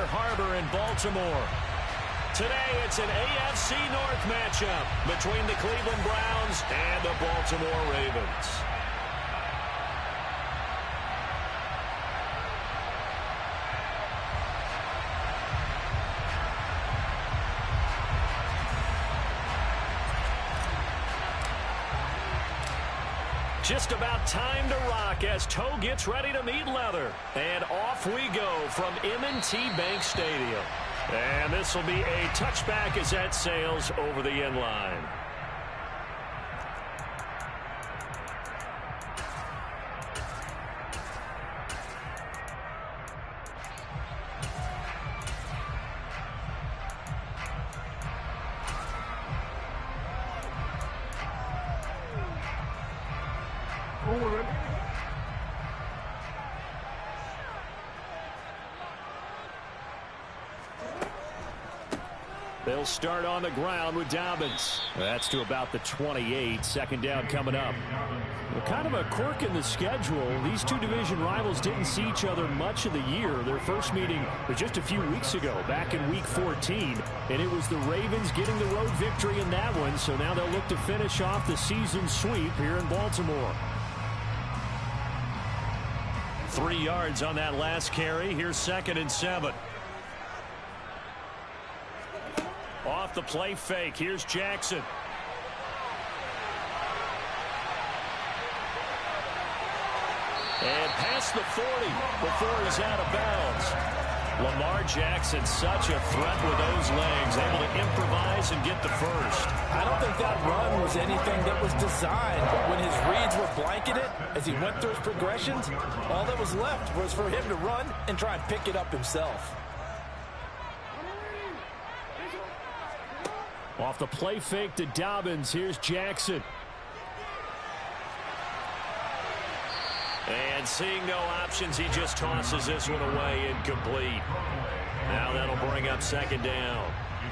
Harbor in Baltimore. Today, it's an AFC North matchup between the Cleveland Browns and the Baltimore Ravens. Just about time to rock as toe gets ready to meet leather. And off we go from M&T Bank Stadium. And this will be a touchback as that sails over the end line. They'll start on the ground with Dobbins. That's to about the 28. Second down coming up. Well, kind of a quirk in the schedule. These two division rivals didn't see each other much of the year. Their first meeting was just a few weeks ago, back in Week 14. And it was the Ravens getting the road victory in that one. So now they'll look to finish off the season sweep here in Baltimore. 3 yards on that last carry. Here's 2nd and 7. Off the play fake. Here's Jackson. And past the 40 before he's out of bounds. Lamar Jackson, such a threat with those legs, able to improvise and get the first. I don't think that run was anything that was designed. When his reads were blanketed, as he went through his progressions, all that was left was for him to run and try and pick it up himself. Off the play fake to Dobbins. Here's Jackson. And seeing no options, he just tosses this one away incomplete. Now that'll bring up 2nd down.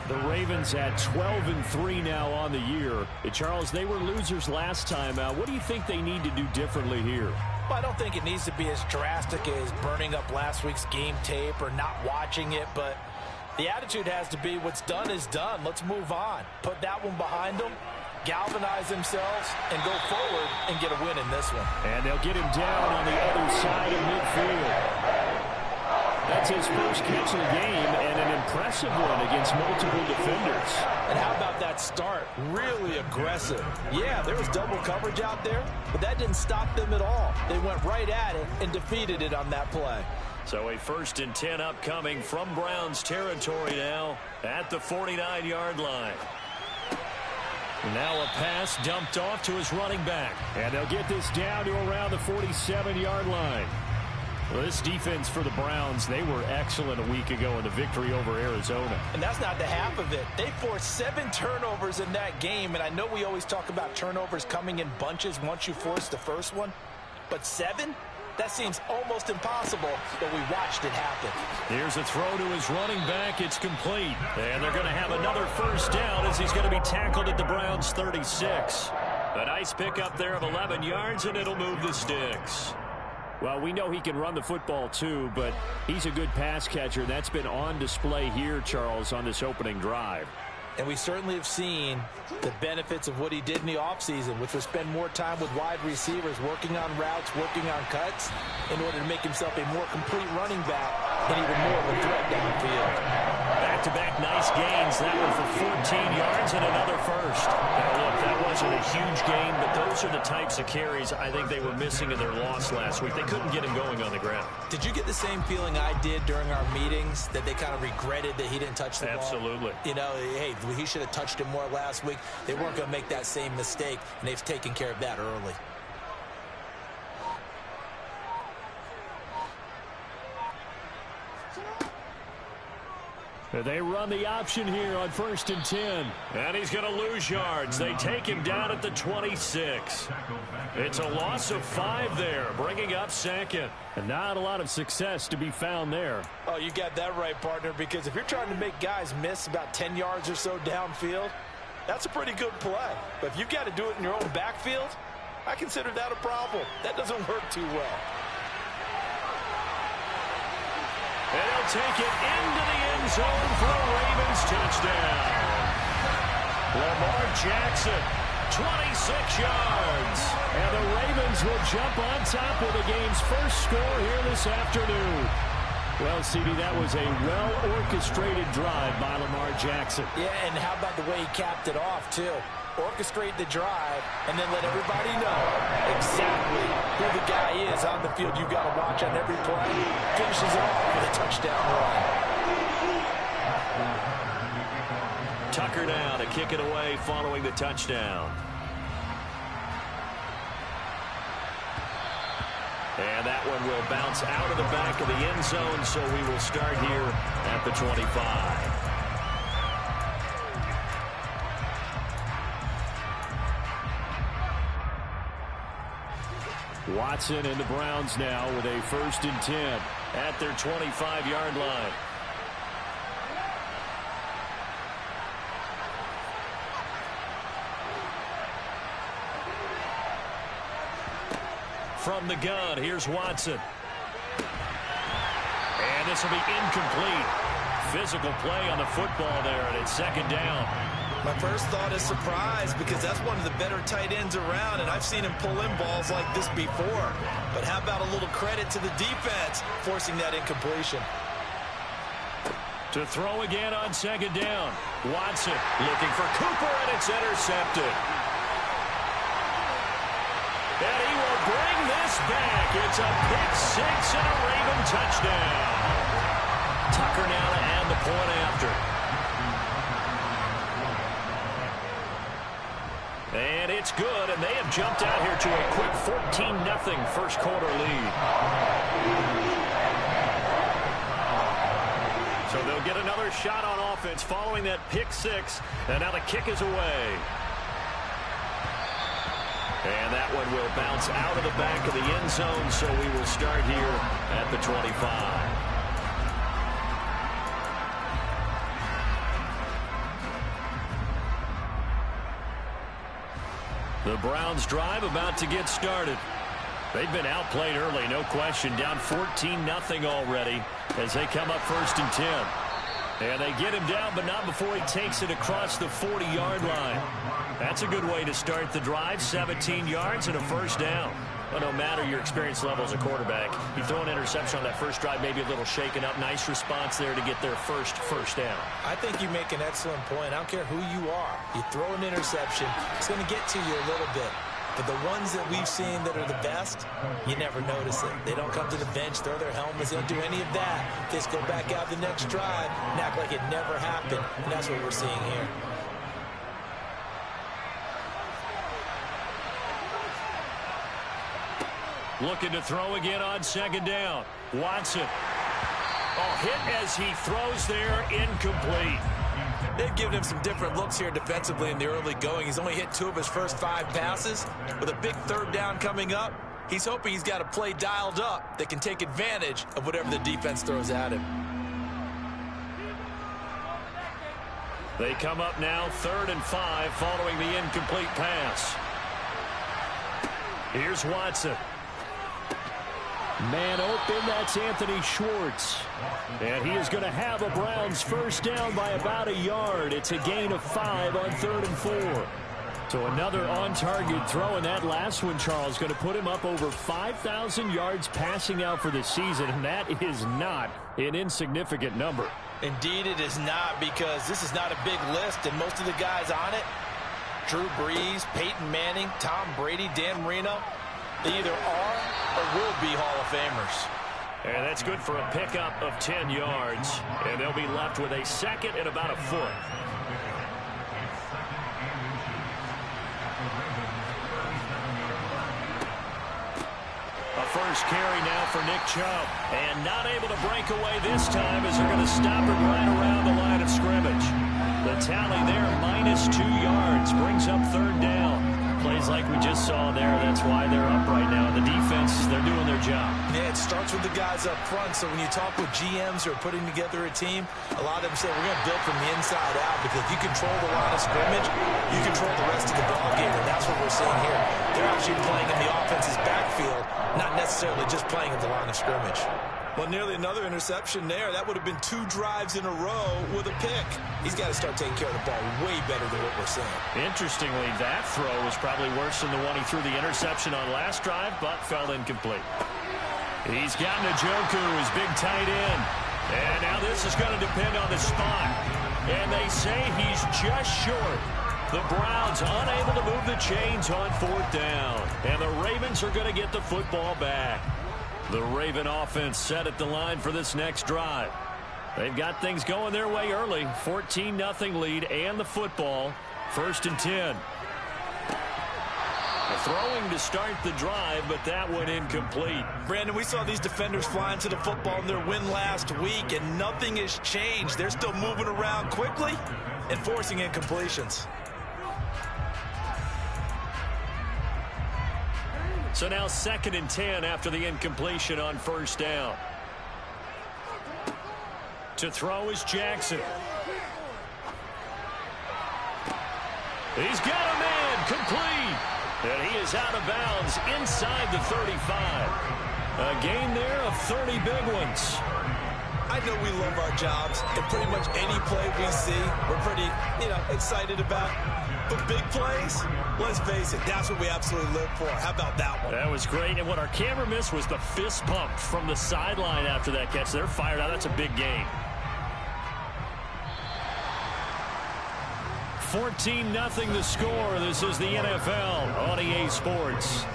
The Ravens at 12-3 now on the year. Charles, they were losers last time out. What do you think they need to do differently here? Well, I don't think it needs to be as drastic as burning up last week's game tape or not watching it, but the attitude has to be what's done is done. Let's move on. Put that one behind them, galvanize themselves, and go forward and get a win in this one. And they'll get him down on the other side of midfield. That's his first catch of the game and an impressive one against multiple defenders. And how about that start? Really aggressive. Yeah, there was double coverage out there, but that didn't stop them at all. They went right at it and defeated it on that play. So a 1st and 10 upcoming from Browns territory now at the 49-yard line. Now a pass dumped off to his running back. And they'll get this down to around the 47-yard line. Well, this defense for the Browns, they were excellent a week ago in the victory over Arizona. And that's not the half of it. They forced 7 turnovers in that game. And I know we always talk about turnovers coming in bunches once you force the first one. But 7? That seems almost impossible, but we watched it happen. Here's a throw to his running back. It's complete. And they're going to have another first down as he's going to be tackled at the Browns' 36. A nice pickup there of 11 yards, and it'll move the sticks. Well, we know he can run the football too, but he's a good pass catcher. That's been on display here, Charles, on this opening drive. And we certainly have seen the benefits of what he did in the offseason, which was spend more time with wide receivers, working on routes, working on cuts, in order to make himself a more complete running back and even more of a threat downfield. Back-to-back nice gains. That one for 14 yards and another first. Now, look, that wasn't a huge gain, but those are the types of carries I think they were missing in their loss last week. They couldn't get him going on the ground. Did you get the same feeling I did during our meetings, that they kind of regretted that he didn't touch the ball? Absolutely. You know, hey, he should have touched it more last week. They weren't going to make that same mistake, and they've taken care of that early. They run the option here on 1st and 10. And he's going to lose yards. They take him down at the 26. It's a loss of 5 there, bringing up 2nd. And not a lot of success to be found there. Oh, you got that right, partner, because if you're trying to make guys miss about 10 yards or so downfield, that's a pretty good play. But if you've got to do it in your own backfield, I consider that a problem. That doesn't work too well. And will take it into the end zone for a Ravens touchdown. Lamar Jackson, 26 yards. And the Ravens will jump on top with the game's first score here this afternoon. Well, CD, that was a well-orchestrated drive by Lamar Jackson. Yeah, and how about the way he capped it off, too? Orchestrate the drive and then let everybody know exactly who the guy is on the field you got to watch on every play. Finishes it off with a touchdown run. Tucker now to kick it away following the touchdown. And that one will bounce out of the back of the end zone, so we will start here at the 25. Watson and the Browns now with a 1st and 10 at their 25-yard line. From the gun, here's Watson. And this will be incomplete. Physical play on the football there, and it's 2nd down. My first thought is surprise, because that's one of the better tight ends around, and I've seen him pull in balls like this before. But how about a little credit to the defense forcing that incompletion? To throw again on 2nd down. Watson looking for Cooper, and it's intercepted. And he will bring this back. It's a pick 6 and a Raven touchdown. Tucker now to add the point after. And it's good, and they have jumped out here to a quick 14-0 first quarter lead. So they'll get another shot on offense following that pick 6, and now the kick is away. And that one will bounce out of the back of the end zone, so we will start here at the 25. The Browns drive about to get started. They've been outplayed early, no question. Down 14-0 already as they come up 1st and 10. And they get him down, but not before he takes it across the 40-yard line. That's a good way to start the drive. 17 yards and a 1st down. Well, no matter your experience level as a quarterback, you throw an interception on that first drive, maybe a little shaken up. Nice response there to get their first down. I think you make an excellent point. I don't care who you are. You throw an interception, it's going to get to you a little bit. But the ones that we've seen that are the best, you never notice it. They don't come to the bench, throw their helmets, they don't do any of that. They just go back out the next drive and act like it never happened. And that's what we're seeing here. Looking to throw again on 2nd down. Watson. Oh, hit as he throws there, incomplete. They've given him some different looks here defensively in the early going. He's only hit 2 of his first 5 passes. With a big 3rd down coming up, he's hoping he's got a play dialed up that can take advantage of whatever the defense throws at him. They come up now 3rd and 5 following the incomplete pass. Here's Watson. Man open, that's Anthony Schwartz. And he is going to have a Browns 1st down by about a yard. It's a gain of 5 on 3rd and 4. So another on-target throw, and that last one, Charles, going to put him up over 5,000 yards passing out for the season, and that is not an insignificant number. Indeed it is not, because this is not a big list, and most of the guys on it, Drew Brees, Peyton Manning, Tom Brady, Dan Marino, they either are or will be Hall of Famers. And that's good for a pickup of 10 yards. And they'll be left with a 2nd and about a foot. A first carry now for Nick Chubb. And not able to break away this time as they're going to stop him right around the line of scrimmage. The tally there, -2 yards, brings up 3rd down. Plays like we just saw there, that's why they're up right now. The defense, they're doing their job. Yeah, it starts with the guys up front, so when you talk with GMs who are putting together a team, a lot of them say we're going to build from the inside out, because if you control the line of scrimmage, you control the rest of the ball game, and that's what we're seeing here. They're actually playing in the offense's backfield, not necessarily just playing at the line of scrimmage. Well, nearly another interception there. That would have been 2 drives in a row with a pick. He's got to start taking care of the ball way better than what we're seeing. Interestingly, that throw was probably worse than the one he threw the interception on last drive, but fell incomplete. He's got Njoku, his big tight end. And now this is going to depend on the spot. And they say he's just short. The Browns unable to move the chains on 4th down. And the Ravens are going to get the football back. The Raven offense set at the line for this next drive. They've got things going their way early. 14-0 lead and the football. 1st and 10. Throwing to start the drive, but that one incomplete. Brandon, we saw these defenders flying to the football in their win last week, and nothing has changed. They're still moving around quickly and forcing incompletions. So now 2nd and 10 after the incompletion on 1st down. To throw is Jackson. He's got a man, complete. And he is out of bounds inside the 35. A gain there of 30 big ones. I know we love our jobs, and pretty much any play we see, we're pretty, excited about. But big plays, let's face it, that's what we absolutely live for. How about that one? That was great, and what our camera missed was the fist pump from the sideline after that catch. They're fired out. That's a big gain. 14-0 the score. This is the NFL on EA Sports.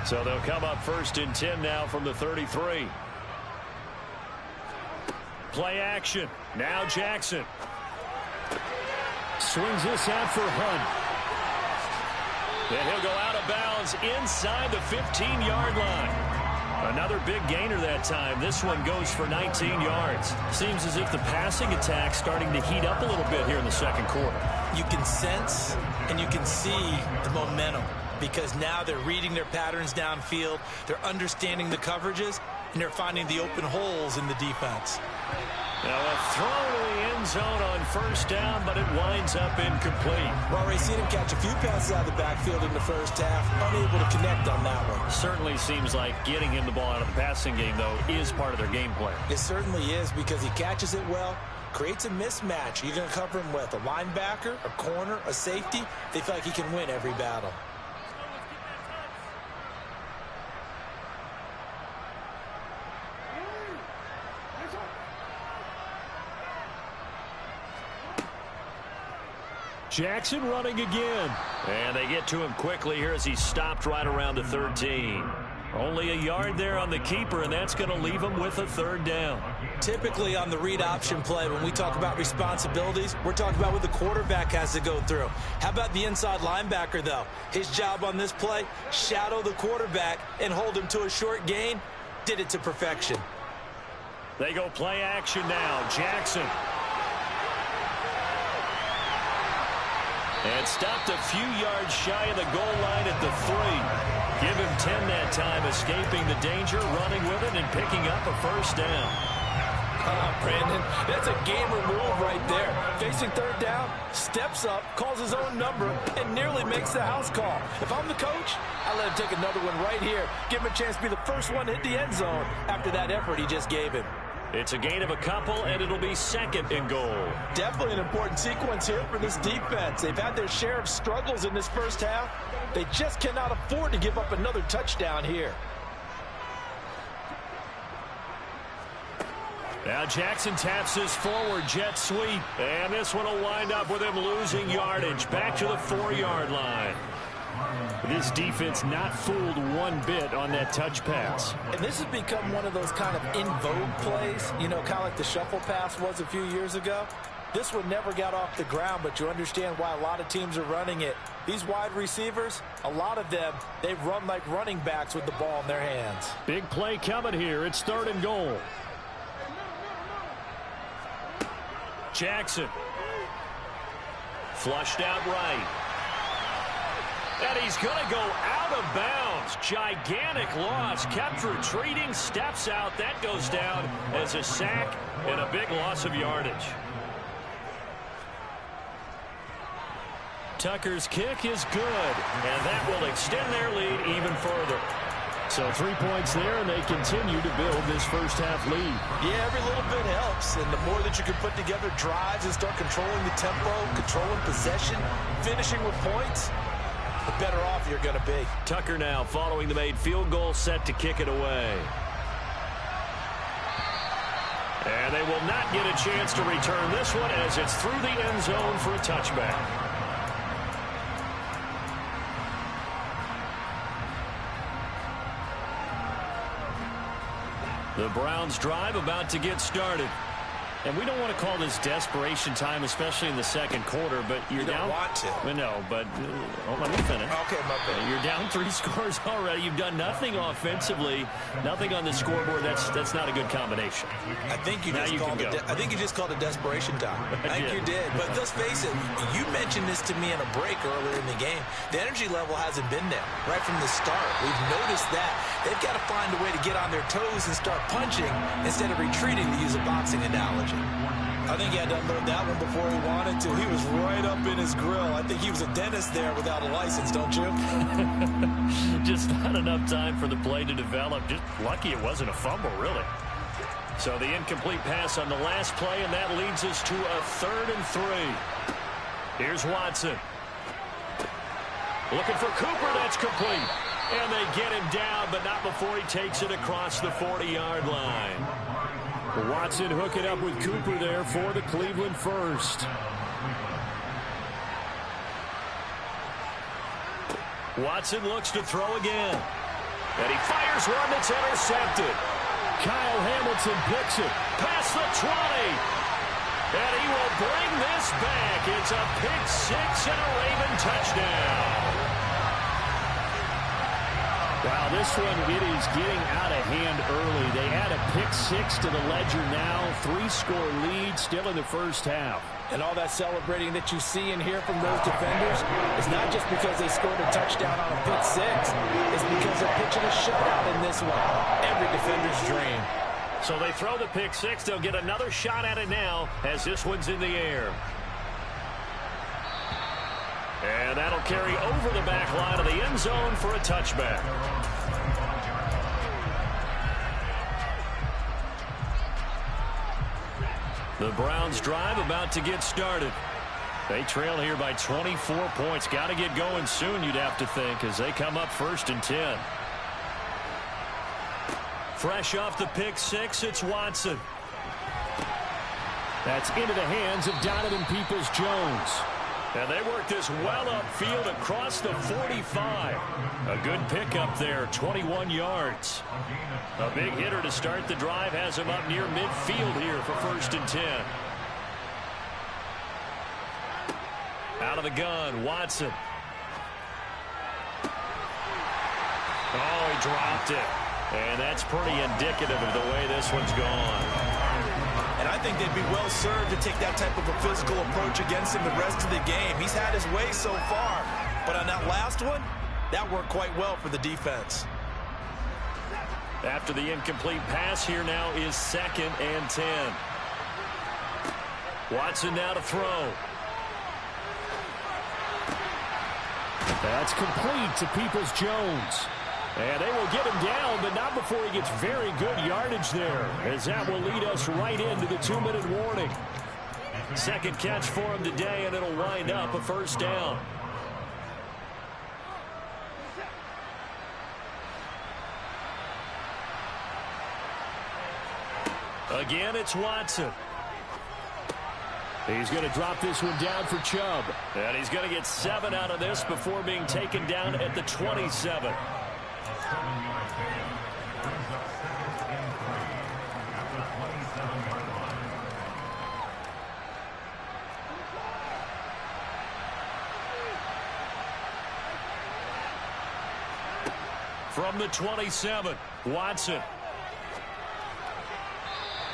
So they'll come up 1st and 10 now from the 33. Play action. Now Jackson. Swings this out for Hunt. And he'll go out of bounds inside the 15-yard line. Another big gainer that time. This one goes for 19 yards. Seems as if the passing attack's starting to heat up a little bit here in the 2nd quarter. You can sense and you can see the momentum because now they're reading their patterns downfield. They're understanding the coverages, and they're finding the open holes in the defense. Now a throw to the end zone on 1st down, but it winds up incomplete. Well, Ray, seen him catch a few passes out of the backfield in the 1st half, unable to connect on that one. Certainly seems like getting him the ball out of the passing game, though, is part of their game plan. It certainly is because he catches it well, creates a mismatch. You're going to cover him with a linebacker, a corner, a safety. They feel like he can win every battle. Jackson running again. And they get to him quickly here as he stopped right around the 13. Only a yard there on the keeper, and that's going to leave him with a 3rd down. Typically on the read option play, when we talk about responsibilities, we're talking about what the quarterback has to go through. How about the inside linebacker, though? His job on this play, shadow the quarterback and hold him to a short gain. Did it to perfection. They go play action now. Jackson. And stopped a few yards shy of the goal line at the 3. Give him 10 that time, escaping the danger, running with it, and picking up a 1st down. Brandon, that's a gamer move right there. Facing 3rd down, steps up, calls his own number, and nearly makes the house call. If I'm the coach, I let him take another one right here. Give him a chance to be the first one to hit the end zone after that effort he just gave him. It's a gain of a couple, and it'll be 2nd and goal. Definitely an important sequence here for this defense. They've had their share of struggles in this 1st half. They just cannot afford to give up another touchdown here. Now Jackson taps his forward jet sweep, and this one will wind up with him losing yardage back to the 4-yard line. This defense not fooled one bit on that touch pass. And this has become one of those kind of in vogue plays, kind of like the shuffle pass was a few years ago. This one never got off the ground, but you understand why a lot of teams are running it. These wide receivers, a lot of them, they run like running backs with the ball in their hands. Big play coming here. It's 3rd and goal. Jackson. Flushed out right. And he's going to go out of bounds. Gigantic loss. Kept retreating. Steps out. That goes down as a sack and a big loss of yardage. Tucker's kick is good. And that will extend their lead even further. So 3 points there, and they continue to build this first-half lead. Yeah, every little bit helps, and the more that you can put together drives and start controlling the tempo, controlling possession, finishing with points, the better off you're going to be. Tucker now following the made field goal, set to kick it away. And they will not get a chance to return this one as it's through the end zone for a touchback. The Browns drive about to get started. And we don't want to call this desperation time, especially in the second quarter, but you're down. You don't want to. No, but let me finish. Okay, my bad. You're down 3 scores already. You've done nothing offensively, nothing on the scoreboard. That's not a good combination. I think you just called it desperation time. I think you did. But let's face it, you mentioned this to me in a break earlier in the game. The energy level hasn't been there right from the start. We've noticed that. They've got to find a way to get on their toes and start punching instead of retreating, to use a boxing analogy. I think he had to unload that one before he wanted to. He was right up in his grill. I think he was a dentist there without a license, don't you? Just not enough time for the play to develop. Just lucky it wasn't a fumble, really. So the incomplete pass on the last play, and that leads us to a 3rd and 3. Here's Watson. Looking for Cooper. That's complete. And they get him down, but not before he takes it across the 40-yard line. Watson hooking up with Cooper there for the Cleveland first. Watson looks to throw again. And he fires one that's intercepted. Kyle Hamilton picks it past the 20. And he will bring this back. It's a pick 6 and a Raven touchdown. Wow, this one, it is getting out of hand early. They add a pick 6 to the ledger now. 3-score lead still in the first half. And all that celebrating that you see and hear from those defenders is not just because they scored a touchdown on a pick 6. It's because they're pitching a shutout in this one. Every defender's dream. So they throw the pick 6. They'll get another shot at it now as this one's in the air. And that'll carry over the back line of the end zone for a touchback. The Browns drive about to get started. They trail here by 24 points. Got to get going soon, you'd have to think, as they come up 1st and 10. Fresh off the pick 6, it's Watson. That's into the hands of Donovan Peoples-Jones. And they work this well upfield across the 45. A good pickup there, 21 yards. A big hitter to start the drive has him up near midfield here for 1st and 10. Out of the gun, Watson. Oh, he dropped it. And that's pretty indicative of the way this one's gone. And I think they'd be well served to take that type of a physical approach against him the rest of the game. He's had his way so far. But on that last one, that worked quite well for the defense. After the incomplete pass, here now is 2nd and 10. Watson now to throw. That's complete to Peoples-Jones. And they will get him down, but not before he gets very good yardage there, as that will lead us right into the 2-minute warning. 2nd catch for him today, and it'll wind up a 1st down. Again, it's Watson. He's going to drop this one down for Chubb. And he's going to get 7 out of this before being taken down at the 27. From the 27, Watson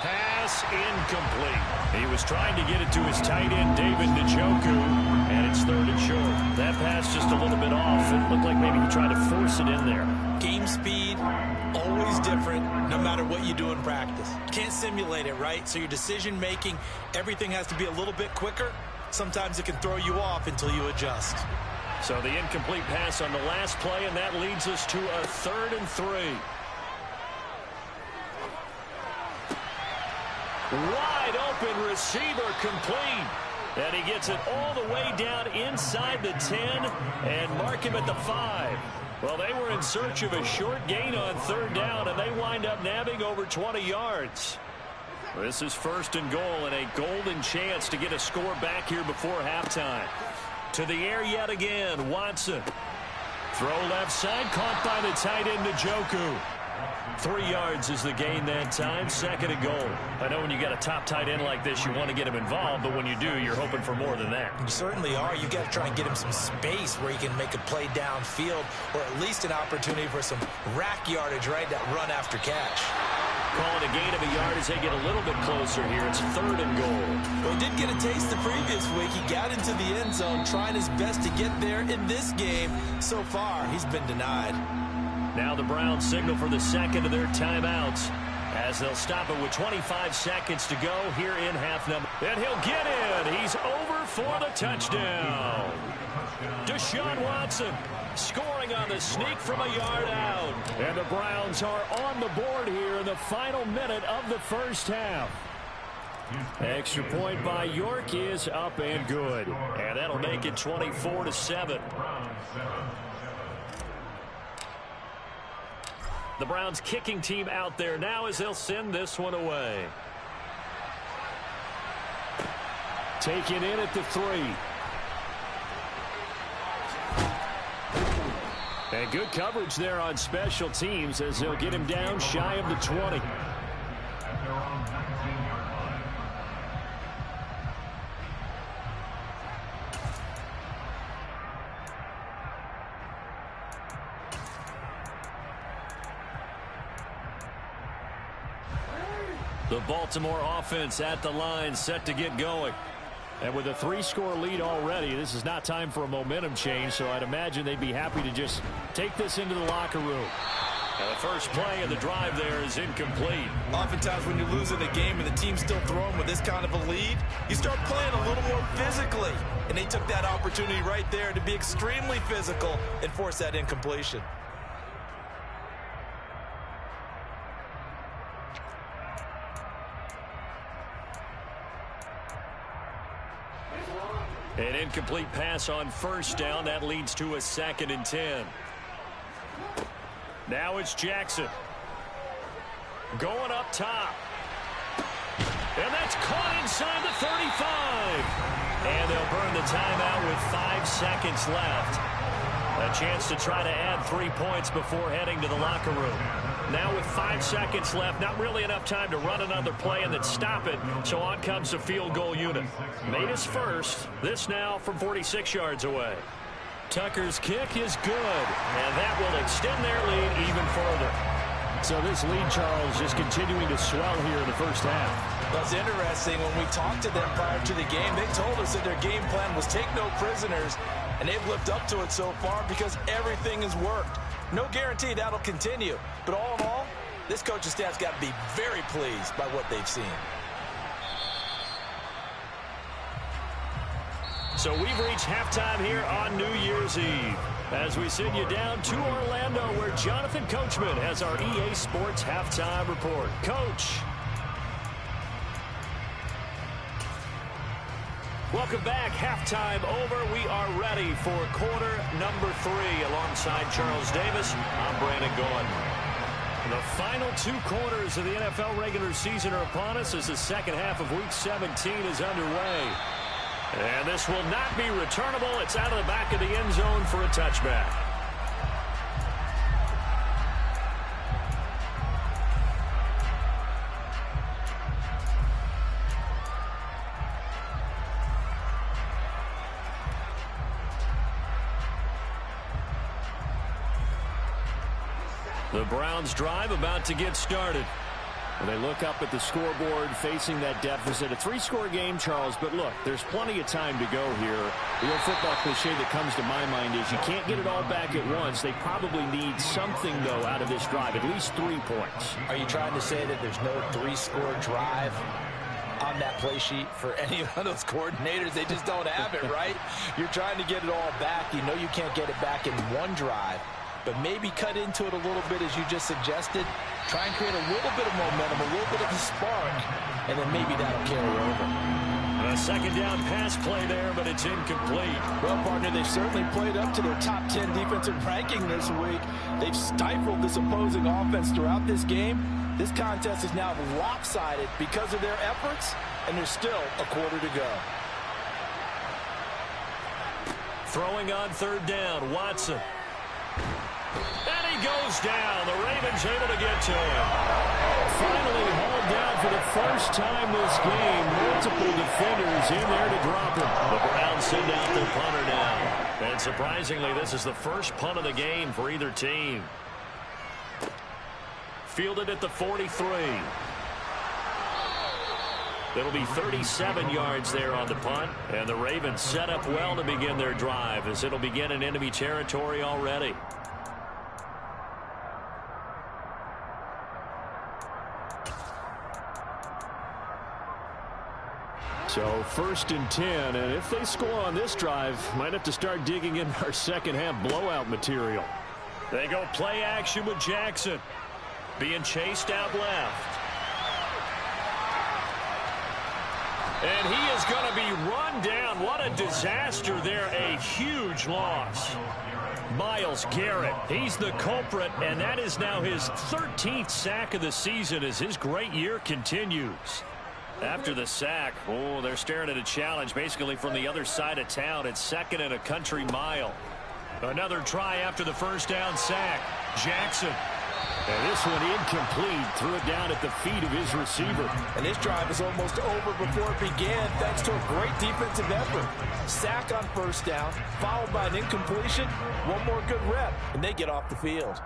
has pass incomplete. He was trying to get it to his tight end, David Njoku, and it's third and short. That pass just a little bit off. It looked like maybe he tried to force it in there. Game speed, always different, no matter what you do in practice. Can't simulate it, right? So your decision-making, everything has to be a little bit quicker. Sometimes it can throw you off until you adjust. So the incomplete pass on the last play, and that leads us to a 3rd and 3. Wide open receiver complete. And he gets it all the way down inside the 10 and mark him at the 5. Well, they were in search of a short gain on 3rd down, and they wind up nabbing over 20 yards. This is 1st and goal, and a golden chance to get a score back here before halftime. To the air yet again, Watson. Throw left side, caught by the tight end, Njoku. 3 yards is the gain that time, 2nd and goal. I know when you got a top tight end like this, you want to get him involved, but when you do, you're hoping for more than that. You certainly are. You've got to try and get him some space where he can make a play downfield, or at least an opportunity for some rack yardage, right? That run after catch. Call it a gain of a yard as they get a little bit closer here. It's 3rd and goal. Well, he did get a taste the previous week. He got into the end zone, trying his best to get there in this game. So far, he's been denied. Now the Browns signal for the 2nd of their timeouts as they'll stop it with 25 seconds to go here in half number. And he'll get in. He's over for the touchdown. Deshaun Watson scoring on the sneak from a yard out. And the Browns are on the board here in the final minute of the first half. Extra point by York is up and good. And that'll make it 24-7. The Browns kicking team out there now as they'll send this one away. Taken in at the 3. And good coverage there on special teams as they'll get him down shy of the 20. The Baltimore offense at the line, set to get going. And with a 3-score lead already, this is not time for a momentum change, so I'd imagine they'd be happy to just take this into the locker room. And the first play of the drive there is incomplete. Oftentimes when you're losing a game and the team's still throwing with this kind of a lead, you start playing a little more physically. And they took that opportunity right there to be extremely physical and force that incompletion. An incomplete pass on 1st down. That leads to a 2nd and 10. Now it's Jackson. Going up top. And that's caught inside the 35. And they'll burn the timeout with 5 seconds left. A chance to try to add 3 points before heading to the locker room. Now with 5 seconds left, not really enough time to run another play and then stop it. So on comes the field goal unit. Made his first. This now from 46 yards away. Tucker's kick is good. And that will extend their lead even further. So this lead, Charles, just continuing to swell here in the first half. That's interesting. When we talked to them prior to the game, they told us that their game plan was take no prisoners. And they've lived up to it so far because everything has worked. No guarantee that'll continue. But all in all, this coaching staff's got to be very pleased by what they've seen. So we've reached halftime here on New Year's Eve as we send you down to Orlando where Jonathan Coachman has our EA Sports Halftime Report. Coach. Welcome back. Halftime over. We are ready for quarter number 3 alongside Charles Davis. I'm Brandon Gaudin. The final 2 quarters of the NFL regular season are upon us as the second half of Week 17 is underway. And this will not be returnable. It's out of the back of the end zone for a touchback. The Browns drive about to get started. Well, they look up at the scoreboard facing that deficit. A 3-score game, Charles, but look, there's plenty of time to go here. The old football cliche that comes to my mind is you can't get it all back at once. They probably need something, though, out of this drive, at least 3 points. Are you trying to say that there's no 3-score drive on that play sheet for any of those coordinators? They just don't have it, right? You're trying to get it all back. You know you can't get it back in one drive, but maybe cut into it a little bit as you just suggested. Try and create a little bit of momentum, a little bit of a spark, and then maybe that'll carry over. A second down pass play there, but it's incomplete. Well, partner, they've certainly played up to their top 10 defensive ranking this week. They've stifled this opposing offense throughout this game. This contest is now lopsided because of their efforts, and there's still a quarter to go. Throwing on third down, Watson. And he goes down. The Ravens able to get to him. Finally hauled down for the first time this game. Multiple defenders in there to drop him. The Browns send out their punter now. And surprisingly, this is the first punt of the game for either team. Fielded at the 43. It'll be 37 yards there on the punt. And the Ravens set up well to begin their drive as it'll begin in enemy territory already. So 1st and 10, and if they score on this drive, might have to start digging in our second half blowout material. They go play action with Jackson. Being chased out left. And he is going to be run down. What a disaster there. A huge loss. Myles Garrett, he's the culprit, and that is now his 13th sack of the season as his great year continues. After the sack, oh, they're staring at a challenge basically from the other side of town. It's 2nd and a country mile. Another try after the first down sack. Jackson. And this one incomplete. Threw it down at the feet of his receiver. And this drive is almost over before it began thanks to a great defensive effort. Sack on first down, followed by an incompletion. One more good rep, and they get off the field.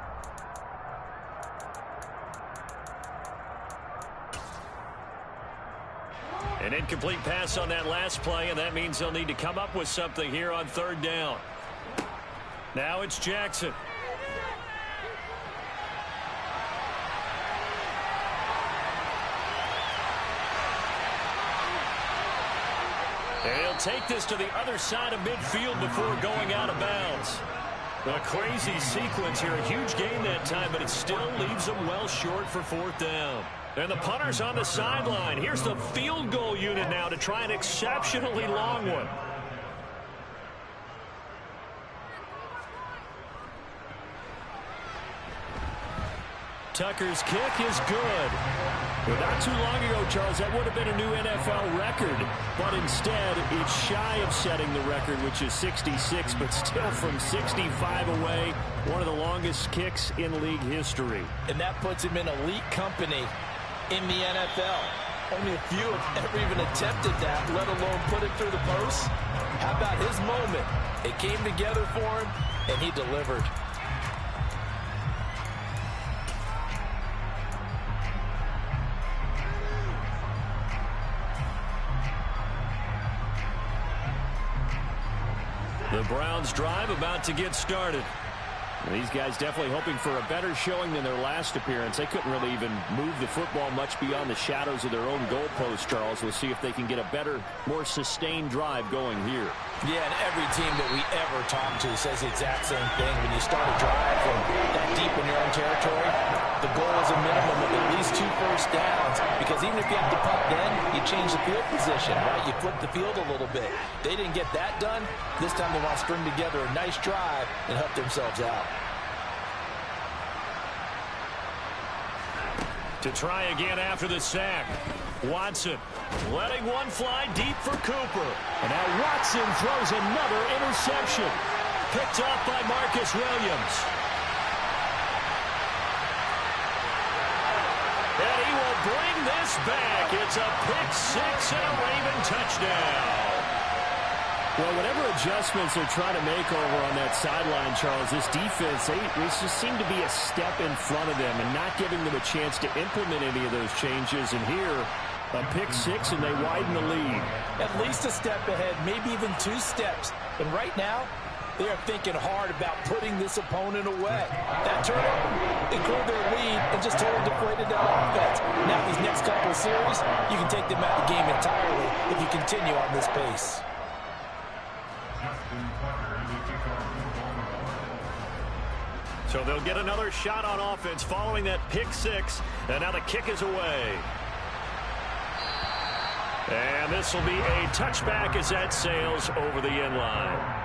An incomplete pass on that last play, and that means they'll need to come up with something here on third down. Now it's Jackson. And he'll take this to the other side of midfield before going out of bounds. A crazy sequence here. A huge gain that time, but it still leaves them well short for 4th down. And the punter's on the sideline. Here's the field goal unit now to try an exceptionally long one. Tucker's kick is good. Well, not too long ago, Charles, that would have been a new NFL record. But instead, it's shy of setting the record, which is 66, but still from 65 away. One of the longest kicks in league history. And that puts him in elite company in the NFL. Only a few have ever even attempted that, let alone put it through the post. How about his moment? It came together for him, and he delivered. The Browns drive about to get started. These guys definitely hoping for a better showing than their last appearance. They couldn't really even move the football much beyond the shadows of their own goalpost, Charles. We'll see if they can get a better, more sustained drive going here. Yeah, and every team that we ever talk to says the exact same thing. When you start a drive from that deep in your own territory, the goal is a minimum of at least 2 first downs, because even if you have to punt then, you change the field position, right? You flip the field a little bit. They didn't get that done. This time they want to string together a nice drive and help themselves out. To try again after the sack. Watson letting one fly deep for Cooper. And now Watson throws another interception. Picked off by Marcus Williams. And he will bring this back. It's a pick six and a Raven touchdown. Well, whatever adjustments they're trying to make over on that sideline, Charles, this defense, they just seem to be a step in front of them and not giving them a chance to implement any of those changes. And here, a pick six, and they widen the lead. At least a step ahead, maybe even 2 steps. And right now, they are thinking hard about putting this opponent away. That turnover, it grew their lead and just totally deflated their offense. Now these next couple of series, you can take them out of the game entirely if you continue on this pace. So they'll get another shot on offense following that pick six. And now the kick is away. And this will be a touchback as that sails over the end line.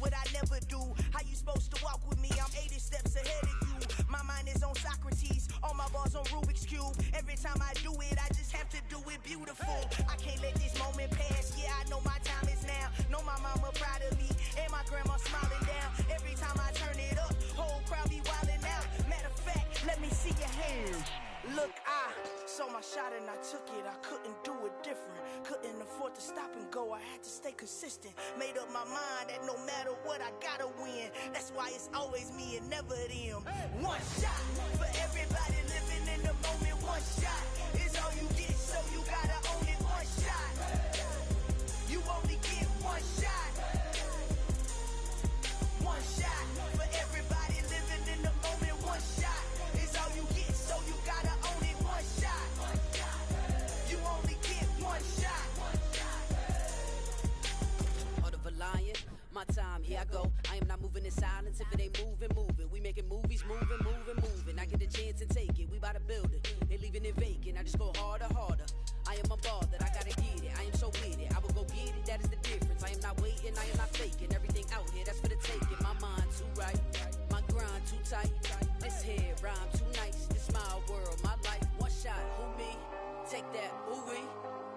What I never do. How you supposed to walk with me? I'm 80 steps ahead of you. My mind is on Socrates, all my bars on Rubik's Cube. Every time I do it, I just have to do it beautiful. I can't let this moment pass. Yeah, I know my time is now. Know my mama proud of me, and my grandma smiling down. Every time I turn it up, whole crowd be wilding out. Matter of fact, let me see your hands. Look, I saw my shot and I took it. I couldn't do it different. Couldn't afford to stop and go. I had to stay consistent. Made up my mind that no matter what, I gotta win. That's why it's always me and never them. One shot for everybody living in the moment. One shot is all you get, so you gotta own it. One shot. You only get one shot. One shot for everybody living in the moment. One shot is all you get, so you gotta own it. One shot. You only get one shot. My time, here I go. I am not moving in silence. If it ain't moving, moving. We making movies, moving, moving, moving. I get a chance and take it. We bout to build it. They leaving it vacant. I just go harder, harder. I am a ball that I gotta get it. I am so with it. I will go get it. That is the difference. I am not waiting. I am not faking. Everything out here, that's for the taking.